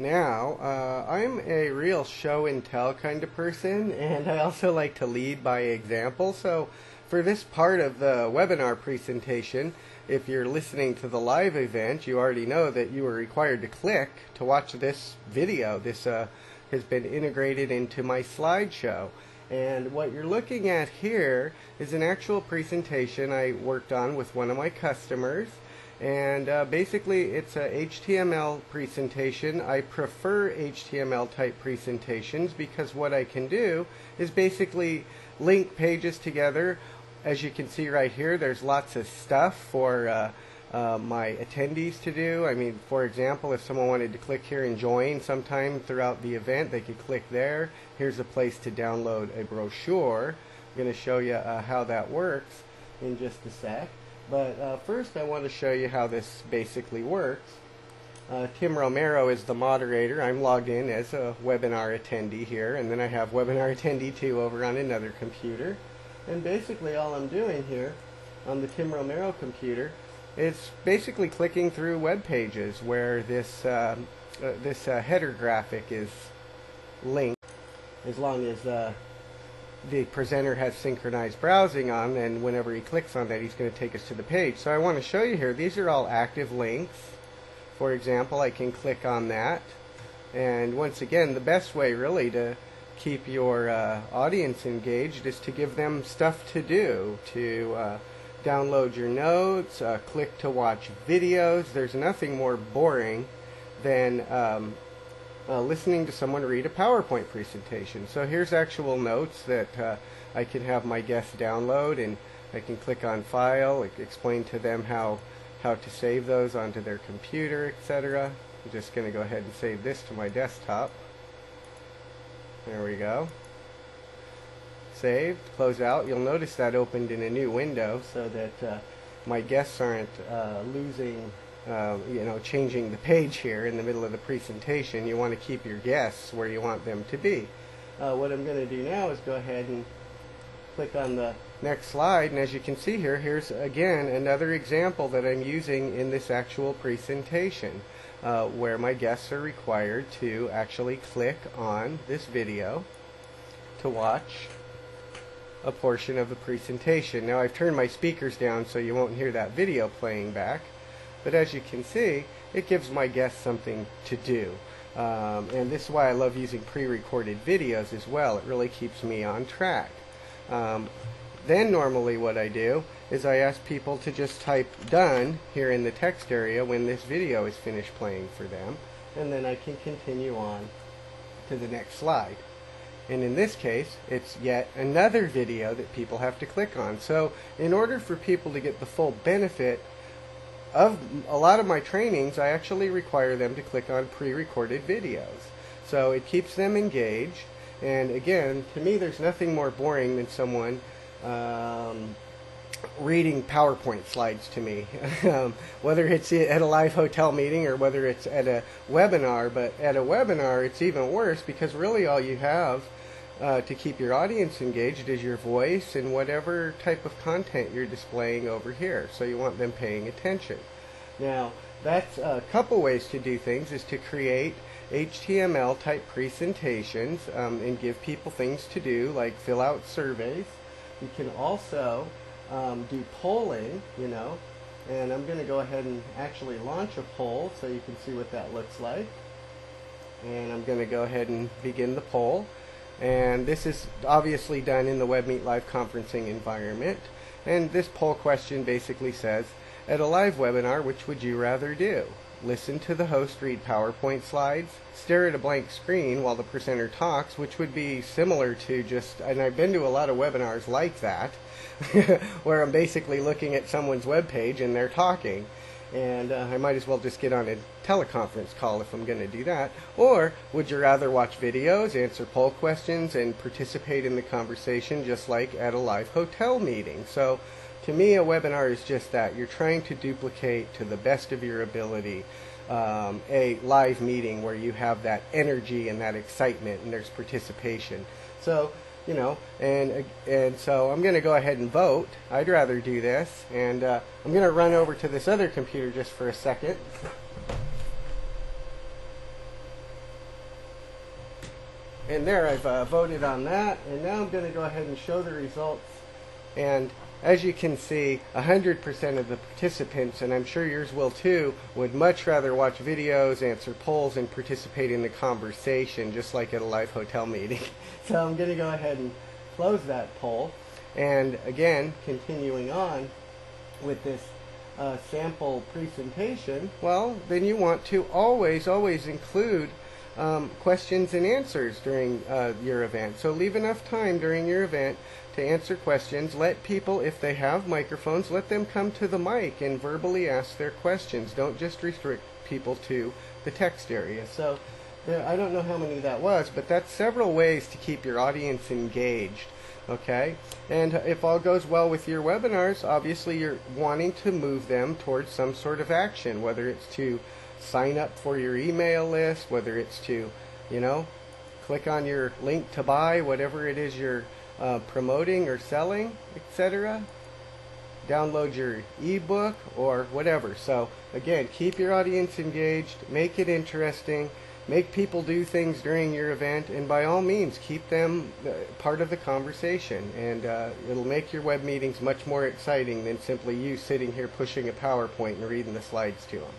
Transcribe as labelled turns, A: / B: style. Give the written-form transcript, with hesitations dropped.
A: Now, I'm a real show and tell kind of person, and I also like to lead by example. So for this part of the webinar presentation, if you're listening to the live event, you already know that you are required to click to watch this video. This has been integrated into my slideshow. And what you're looking at here is an actual presentation I worked on with one of my customers. And basically it's a HTML presentation. I prefer HTML type presentations because what I can do is basically link pages together. As you can see right here, there's lots of stuff for my attendees to do. I mean, for example, if someone wanted to click here and join sometime throughout the event, they could click there. Here's a place to download a brochure. I'm going to show you how that works in just a sec. But first I want to show you how this basically works. Tim Romero is the moderator. I'm logged in as a webinar attendee here, and then I have webinar attendee 2 over on another computer. And basically all I'm doing here on the Tim Romero computer is basically clicking through web pages where this header graphic is linked. As long as the presenter has synchronized browsing on, and whenever he clicks on that, he's going to take us to the page. So I want to show you here, these are all active links. For example, I can click on that, and once again, the best way really to keep your audience engaged is to give them stuff to do, to download your notes, click to watch videos. There's nothing more boring than listening to someone read a PowerPoint presentation. So here's actual notes that I can have my guests download, and I can click on File, explain to them how to save those onto their computer, etc. I'm just going to go ahead and save this to my desktop. There we go. Saved, close out. You'll notice that opened in a new window so that my guests aren't losing changing the page here in the middle of the presentation. You want to keep your guests where you want them to be. What I'm going to do now is go ahead and click on the next slide, and as you can see here, here's again another example that I'm using in this actual presentation where my guests are required to actually click on this video to watch a portion of the presentation. Now I've turned my speakers down so you won't hear that video playing back. But as you can see, it gives my guests something to do. And this is why I love using pre-recorded videos as well. It really keeps me on track. Then normally what I do is I ask people to just type done here in the text area when this video is finished playing for them. And then I can continue on to the next slide. And in this case, it's yet another video that people have to click on. So in order for people to get the full benefit of a lot of my trainings, I actually require them to click on pre-recorded videos. So it keeps them engaged, and again, to me there's nothing more boring than someone reading PowerPoint slides to me. Whether it's at a live hotel meeting or whether it's at a webinar, but at a webinar it's even worse because really all you have to keep your audience engaged is your voice and whatever type of content you're displaying over here. So you want them paying attention. Now, that's a couple ways to do things, is to create HTML type presentations and give people things to do, like fill out surveys. You can also do polling, and I'm going to go ahead and actually launch a poll so you can see what that looks like. And I'm going to go ahead and begin the poll. And this is obviously done in the WebMeet live conferencing environment. And this poll question basically says, at a live webinar, which would you rather do? Listen to the host read PowerPoint slides, stare at a blank screen while the presenter talks, which would be similar to just, and I've been to a lot of webinars like that, where I'm basically looking at someone's web page and they're talking. And I might as well just get on a teleconference call if I'm going to do that. Or would you rather watch videos, answer poll questions, and participate in the conversation just like at a live hotel meeting? So to me, a webinar is just that. You're trying to duplicate to the best of your ability a live meeting where you have that energy and that excitement and there's participation. So and so I'm going to go ahead and vote. I'd rather do this, and I'm going to run over to this other computer just for a second. And there, I've voted on that, and now I'm going to go ahead and show the results. And as you can see, 100% of the participants, and I'm sure yours will too, would much rather watch videos, answer polls, and participate in the conversation, just like at a live hotel meeting. So I'm going to go ahead and close that poll. And again, continuing on with this sample presentation, well, then you want to always include questions and answers during your event. So leave enough time during your event to answer questions. Let people, if they have microphones, let them come to the mic and verbally ask their questions. Don't just restrict people to the text area. So I don't know how many that was, but that's several ways to keep your audience engaged. Okay, and if all goes well with your webinars, obviously you're wanting to move them towards some sort of action, whether it's to sign up for your email list, whether it's to, click on your link to buy, whatever it is you're promoting or selling, etc. Download your ebook or whatever. So again, keep your audience engaged, make it interesting, make people do things during your event, and by all means keep them part of the conversation, and it'll make your web meetings much more exciting than simply you sitting here pushing a PowerPoint and reading the slides to them.